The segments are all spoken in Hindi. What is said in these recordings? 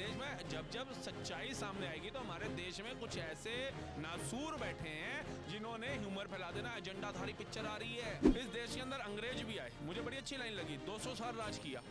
देश में जब जब सच्चाई सामने आएगी तो हमारे देश में कुछ ऐसे नासूर बैठे हैं जिन्होंने ह्यूमर फैला देना। एजेंडाधारी पिक्चर आ रही है। इस देश के अंदर अंग्रेज भी आए, मुझे बड़ी अच्छी लाइन लगी, 200 साल राज किया।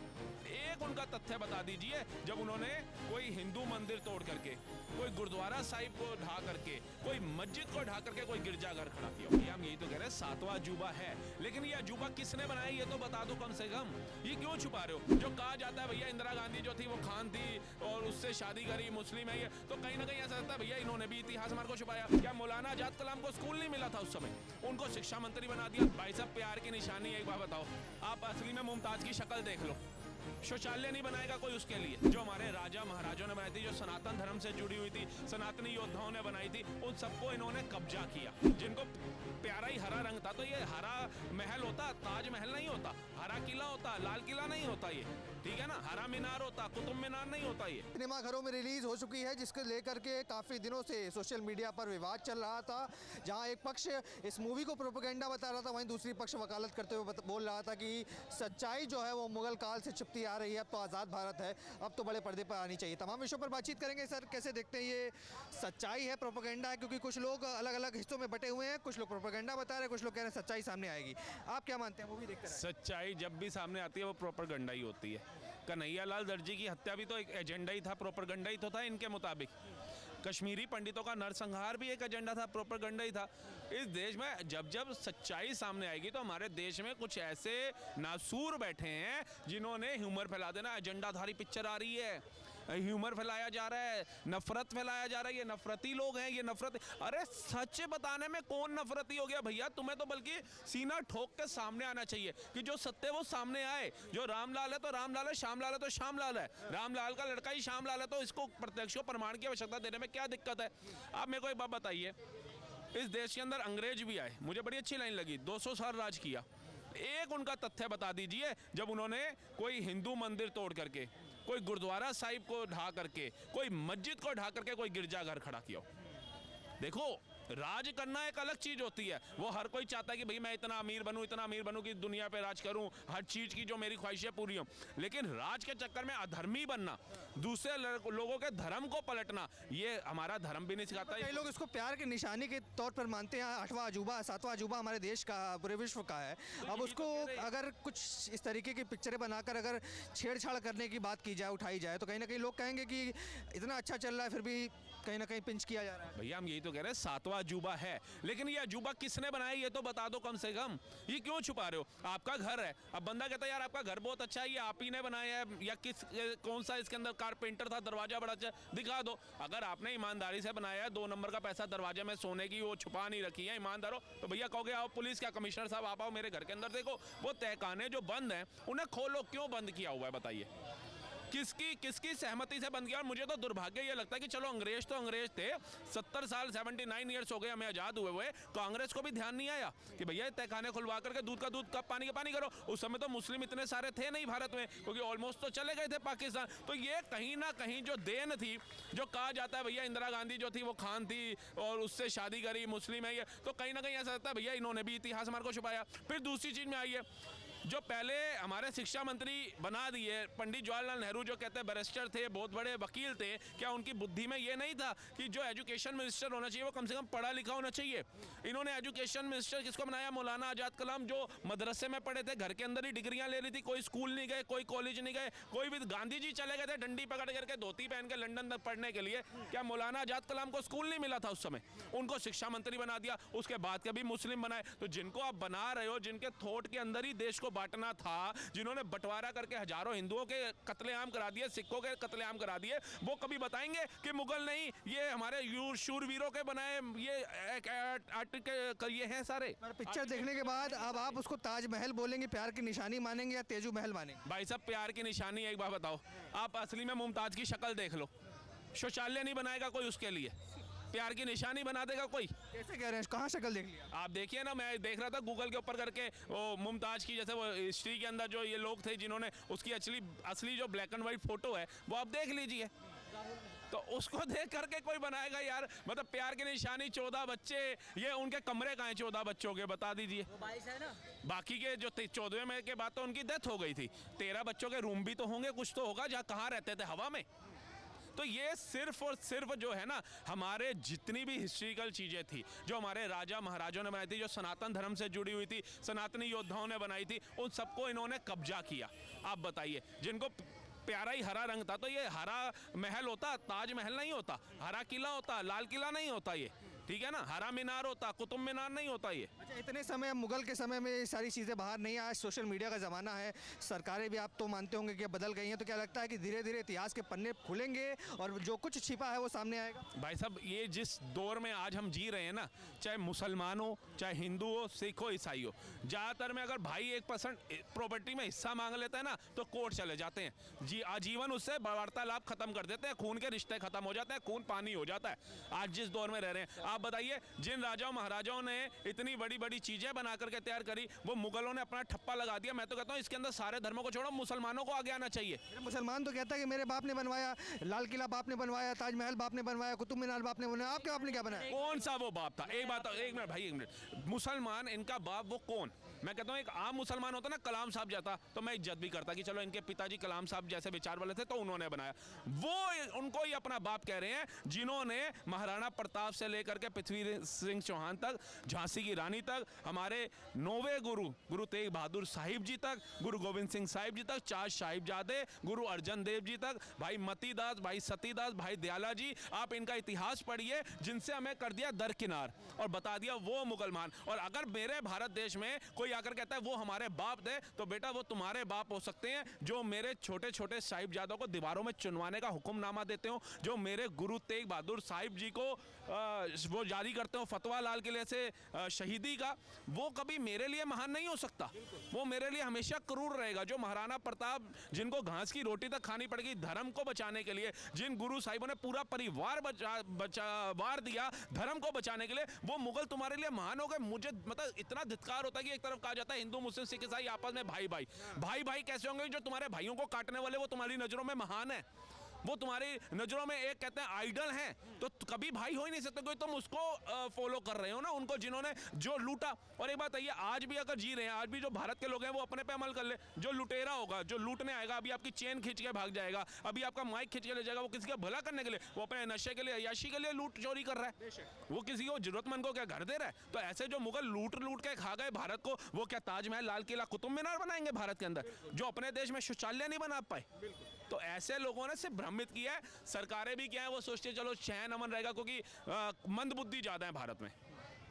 एक उनका तथ्य बता दीजिए जब उन्होंने कोई हिंदू मंदिर तोड़ करके, कोई गुरुद्वारा साहिब को ढा करके, कोई मस्जिद को ढा करके कोई गिरजाघर खड़ा किया। भैया हम यही तो कह रहे हैं, 7वां अजूबा है, लेकिन ये अजूबा किसने बनाया ये तो बता दो कम से कम। ये क्यों छुपा रहे हो? जो कहा जाता है भैया इंदिरा गांधी जो थी वो खान थी और उससे शादी करी, मुस्लिम है ये, तो कहीं ना कहीं ऐसा लगता है भैया इन्होंने भी इतिहास हमारे को छुपाया। क्या मौलाना आजाद कलाम को स्कूल नहीं मिला था उस समय? उनको शिक्षा मंत्री बना दिया। भाई साहब प्यार की निशानी एक बार बताओ, आप असली में मुमताज की शक्ल देख लो। शौचालय नहीं बनाएगा कोई उसके लिए। जो हमारे राजा महाराजों ने बनाई थी, जो सनातन धर्म से जुड़ी हुई थी, सनातनी योद्धाओं ने बनाई थी, उन सबको इन्होंने कब्जा किया। जिनको प्यारा ही हरा रंग था, तो ये हरा महल होता, ताजमहल नहीं होता, हरा किला होता, लाल किला नहीं होता, ये ठीक है ना, हरा मीनार होता, कुतुब मीनार नहीं होता। ये सिनेमा घरों में रिलीज हो चुकी है, जिसको लेकर के काफ़ी दिनों से सोशल मीडिया पर विवाद चल रहा था। जहां एक पक्ष इस मूवी को प्रोपेगेंडा बता रहा था, वहीं दूसरी पक्ष वकालत करते हुए बोल रहा था कि सच्चाई जो है वो मुगल काल से छिपती आ रही है, अब तो आज़ाद भारत है, अब तो बड़े पर्दे पर आनी चाहिए। तमाम विषयों पर बातचीत करेंगे। सर कैसे देखते हैं, ये सच्चाई है प्रोपेगेंडा है? क्योंकि कुछ लोग अलग अलग हिस्सों में बटे हुए हैं, कुछ लोग प्रोपेगेंडा बता रहे हैं, कुछ लोग कह रहे हैं सच्चाई सामने आएगी। आप क्या मानते हैं? वो भी देखते हैं। सच्चाई जब भी सामने आती है वो प्रोपेगेंडा ही होती है। कन्हैयालाल दर्जी की हत्या भी तो एक एजेंडा ही था, प्रोपेगेंडा ही तो था इनके मुताबिक। कश्मीरी पंडितों का नरसंहार भी एक एजेंडा था, प्रोपेगेंडा ही था। इस देश में जब जब सच्चाई सामने आएगी तो हमारे देश में कुछ ऐसे नासूर बैठे हैं जिन्होंने ह्यूमर फैला देना। एजेंडाधारी पिक्चर आ रही है, ह्यूमर फैलाया जा रहा है, नफरत फैलाया जा रहा है। ये नफरती लोग हैं, ये नफरत। अरे सच बताने में कौन नफरती हो गया भैया? तुम्हें तो बल्कि सीना ठोक के सामने आना चाहिए कि जो सत्य वो सामने आए। जो रामलाल है तो रामलाल है, श्यामलाल है तो श्यामलाल है, रामलाल का लड़का ही श्यामलाल है, तो इसको प्रत्यक्ष प्रमाण की आवश्यकता देने में क्या दिक्कत है? आप मेरे को एक बात बताइए, इस देश के अंदर अंग्रेज भी आए, मुझे बड़ी अच्छी लाइन लगी, 200 साल राज किया। एक उनका तथ्य बता दीजिए जब उन्होंने कोई हिंदू मंदिर तोड़ करके, कोई गुरुद्वारा साहिब को ढा करके, कोई मस्जिद को ढा करके कोई गिरजाघर खड़ा किया। देखो राज करना एक अलग चीज होती है। वो हर कोई चाहता है कि भाई मैं इतना अमीर बनूं कि दुनिया पे राज करूं, हर चीज की जो मेरी ख्वाहिशें पूरी हों। लेकिन राज के चक्कर में अधर्मी बनना, दूसरे लोगों के धर्म को पलटना, ये हमारा धर्म भी नहीं सिखाता। कई लोग इसको प्यार की निशानी के तौर पर मानते हैं। 8वां अजूबा 7वां अजूबा हमारे देश का, पूरे विश्व का है। अब उसको अगर कुछ इस तरीके की पिक्चरें बनाकर अगर छेड़छाड़ करने की बात की जाए, उठाई जाए, तो कहीं ना कहीं लोग कहेंगे कि इतना अच्छा चल रहा है फिर भी कहीं ना कहीं पिंच किया जा रहा है। भैया हम यही तो कह रहे हैं, 7वां अजूबा है, लेकिन ये अजूबा किसने बनाया ये तो बता दो कम से कम। ये क्यों छुपा रहे हो? आपका घर है, अब बंदा कहता है यार आपका घर बहुत अच्छा है, ये आप ही ने बनाया है, या कौन सा इसके अंदर कारपेंटर था, दरवाजा बड़ा अच्छा, दिखा दो। अगर आपने ईमानदारी से बनाया है, 2 नंबर का पैसा दरवाजे में सोने की वो छुपा नहीं रखी है, ईमानदार हो, तो भैया कहोगे आओ पुलिस क्या कमिश्नर साहब आप आओ मेरे घर के अंदर देखो, वो तहखाने जो बंद हैं उन्हें खोलो। क्यों बंद किया हुआ है बताइए? किसकी सहमति से बंद किया? और मुझे तो दुर्भाग्य ये लगता है कि चलो अंग्रेज तो अंग्रेज थे, 70 साल 79 ईयर्स हो गए हमें आज़ाद हुए, कांग्रेस को भी ध्यान नहीं आया कि भैया तहखाने खुलवा करके दूध का दूध कब पानी का पानी करो। उस समय तो मुस्लिम इतने सारे थे नहीं भारत में, क्योंकि ऑलमोस्ट तो चले गए थे पाकिस्तान। तो ये कहीं ना कहीं जो देन थी, जो कहा जाता है भैया इंदिरा गांधी जो थी वो खान थी और उससे शादी करी, मुस्लिम है ये, तो कहीं ना कहीं ऐसा लगता है भैया इन्होंने भी इतिहास हमारे को छुपाया। फिर दूसरी चीज़ में आइए, जो पहले हमारे शिक्षा मंत्री बना दिए पंडित जवाहरलाल नेहरू, जो कहते हैं बैरिस्टर थे, बहुत बड़े वकील थे, क्या उनकी बुद्धि में ये नहीं था कि जो एजुकेशन मिनिस्टर होना चाहिए वो कम से कम पढ़ा लिखा होना चाहिए? इन्होंने एजुकेशन मिनिस्टर किसको बनाया? मौलाना आजाद कलाम, जो मदरसे में पढ़े थे, घर के अंदर ही डिग्रियां ले ली थी, कोई स्कूल नहीं गए, कोई कॉलेज नहीं गए, कोई भी। गांधी जी चले गए थे डंडी पकड़ करके, धोती पहन के लंदन तक पढ़ने के लिए। क्या मौलाना आजाद कलाम को स्कूल नहीं मिला था उस समय? उनको शिक्षा मंत्री बना दिया, उसके बाद कभी मुस्लिम बनाए। तो जिनको आप बना रहे हो, जिनके थोट के अंदर ही देश को बांटना था, जिन्होंने बंटवारा करके हजारों हिंदुओं के कत्लेआम करा दिए, सिखों के कत्लेआम करा दिए, वो कभी बताएंगे कि मुगल नहीं, ये हमारे शूरवीरों के बनाए ये ये हैं सारे? पिक्चर देखने के बाद अब आप उसको ताजमहल बोलेंगे, प्यार की निशानी मानेंगे या तेजू महल मानेंगे? भाई साहब प्यार की निशानी एक बार बताओ, आप असली में मुमताज की शक्ल देख लो। शौचालय नहीं बनाएगा कोई उसके लिए, प्यार की निशानी बना देगा कोई? कैसे कह रहे हैं? कहाँ शक्ल देख लिया? आप देखिए ना, मैं देख रहा था गूगल के ऊपर करके, वो मुमताज की जैसे वो हिस्ट्री के अंदर जो ये लोग थे जिन्होंने उसकी असली जो ब्लैक एंड व्हाइट फोटो है वो आप देख लीजिए, तो उसको देख करके कोई बनाएगा यार? मतलब प्यार की निशानी, 14 बच्चे, ये उनके कमरे कहाँ हैं 14 बच्चों के बता दीजिए? 22 है ना, बाकी के जो 14वें में के बाद तो उनकी डेथ हो गई थी, 13 बच्चों के रूम भी तो होंगे, कुछ तो होगा। जहाँ कहाँ रहते थे? हवा में। तो ये सिर्फ और सिर्फ जो है ना हमारे जितनी भी हिस्ट्रिकल चीज़ें थी जो हमारे राजा महाराजाओं ने बनाई थी, जो सनातन धर्म से जुड़ी हुई थी, सनातनी योद्धाओं ने बनाई थी, उन सबको इन्होंने कब्जा किया। आप बताइए, जिनको प्यारा ही हरा रंग था, तो ये हरा महल होता, ताजमहल नहीं होता, हरा किला होता, लाल किला नहीं होता, ये ठीक है ना, हरा मीनार होता, कुतुब मीनार नहीं होता ये। अच्छा, इतने समय मुगल के समय में ये सारी चीज़ें बाहर नहीं, आज सोशल मीडिया का ज़माना है, सरकारें भी आप तो मानते होंगे कि बदल गई हैं, तो क्या लगता है कि धीरे धीरे इतिहास के पन्ने खुलेंगे और जो कुछ छिपा है वो सामने आएगा? भाई साहब, ये जिस दौर में आज हम जी रहे हैं ना, चाहे मुसलमान हो, चाहे हिंदू हो, सिख हो, ईसाई हो, ज़्यादातर में अगर भाई 1% प्रॉपर्टी में हिस्सा मांग लेता है ना तो कोर्ट चले जाते हैं जी, आजीवन उससे वार्तालाप खत्म कर देते हैं, खून के रिश्ते खत्म हो जाते हैं, खून पानी हो जाता है। आज जिस दौर में रह रहे हैं, आप बताइए, जिन राजाओं महाराजाओं ने इतनी बड़ी बड़ी चीजें बना करके तैयार करी, वो मुगलों ने अपना ठप्पा लगा दिया। मैं तो कहता हूँ इसके अंदर सारे धर्मों को छोड़ो, मुसलमानों को आगे आना चाहिए। मेरा मुसलमान तो कहता है कि मेरे बाप ने बनवाया, लाल किला बाप ने बनवाया, ताजमहल बाप ने बनवाया, कुतुब मीनार बाप ने बनवाया, आपके बाप ने क्या बनाया? कौन सा वो बाप था? एक बात, एक मिनट भाई, एक मिनट, मुसलमान इनका बाप वो कौन? मैं कहता हूँ एक आम मुसलमान होता ना, कलाम साहब जाता, तो मैं इज्जत भी करता कि चलो इनके पिताजी कलाम साहब जैसे विचार वाले थे तो उन्होंने बनाया। वो उनको ही अपना बाप कह रहे हैं, जिन्होंने महाराणा प्रताप से लेकर के पृथ्वी सिंह चौहान तक, झांसी की रानी तक, हमारे 9वें गुरु तेग बहादुर साहिब जी तक, गुरु गोविंद सिंह साहिब जी तक, 4 साहिबजादे, गुरु अर्जन देव जी तक, भाई मतीदास, भाई सतीदास, भाई दयाला जी, आप इनका इतिहास पढ़िए, जिनसे हमें कर दिया दरकिनार और बता दिया वो मुगलमान। और अगर मेरे भारत देश में कोई आकर कहता है वो हमारे बाप थे, तो बेटा वो तुम्हारे बाप हो सकते हैं जो मेरे छोटे छोटे साहिबजादों को दीवारों में चुनवाने का हुक्मनामा देते हो, जो मेरे गुरु तेग बहादुर साहिब जी को वो जारी करते हो फतवा लाल किले से शहीदी का, वो कभी मेरे लिए महान नहीं हो सकता, वो मेरे लिए हमेशा क्रूर रहेगा। जो महाराणा प्रताप, जिनको घास की रोटी तक खानी पड़ेगी धर्म को बचाने के लिए, जिन गुरु साहिबों ने पूरा परिवार वार दिया धर्म को बचाने के लिए, वो मुगल तुम्हारे लिए महान हो गए। मुझे मतलब इतना धिक्कार होता है कि एक तरफ कहा जाता है हिंदू मुस्लिम सिख ईसाई आपस में भाई भाई, भाई भाई कैसे होंगे? जो तुम्हारे भाइयों को काटने वाले वो तुम्हारी नजरों में महान है, वो तुम्हारी नजरों में एक कहते हैं आइडल हैं, तो कभी भाई हो ही नहीं सकते कोई। तुम उसको फॉलो कर रहे हो ना, उनको जिन्होंने जो लूटा। और एक बात है, ये आज भी अगर जी रहे हैं, आज भी जो भारत के लोग हैं वो अपने पे अमल कर ले। जो लुटेरा होगा, जो लूटने आएगा, अभी आपकी चेन खींच के भाग जाएगा, अभी आपका माइक खींच के ले जाएगा, वो किसी का भला करने के लिए, वो अपने नशे के लिए, अय्याशी के लिए लूट चोरी कर रहा है, वो किसी को जरूरतमंद को क्या घर दे रहा है। तो ऐसे जो मुगल लूट लूट के खा गए भारत को, वो क्या ताजमहल, लाल किला, कुतुब मीनार बनाएंगे भारत के अंदर, जो अपने देश में शौचालय नहीं बना पाए? तो ऐसे लोगों ने सिर्फ भ्रमित किया है। सरकारें भी क्या है, वो सोचते हैं चलो चैन अमन रहेगा, क्योंकि मंदबुद्धि ज़्यादा है भारत में।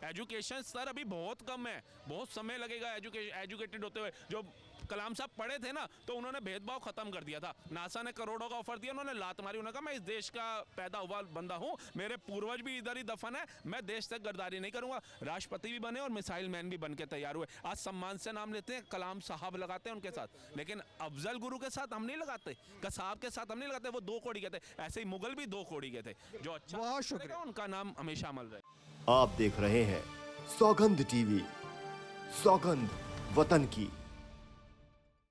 एजुकेशन स्तर अभी बहुत कम है, बहुत समय लगेगा एजुकेटेड होते हुए। जो कलाम साहब पढ़े थे ना, तो उन्होंने भेदभाव खत्म कर दिया था। नासा ने करोड़ों का ऑफर दिया, उन्होंने लात मारी, उन्होंने कहा मैं इस देश का पैदा हुआ बंदा हूँ, मेरे पूर्वज भी इधर ही दफन है, मैं देश से गद्दारी नहीं करूंगा। राष्ट्रपति भी बने और मिसाइल मैन भी बन के तैयार हुए। आज सम्मान से नाम लेते हैं, कलाम साहब लगाते हैं उनके साथ, लेकिन अफजल गुरु के साथ हम नहीं लगाते, कसाब के साथ हम नहीं लगाते, वो 2 कौड़ी के थे। ऐसे ही मुगल भी 2 कौड़ी के थे। जो अच्छा बहुत शुक्रिया, उनका नाम हमेशा अमल रहे। आप देख रहे हैं सौगंध टीवी, सौगंध वतन की।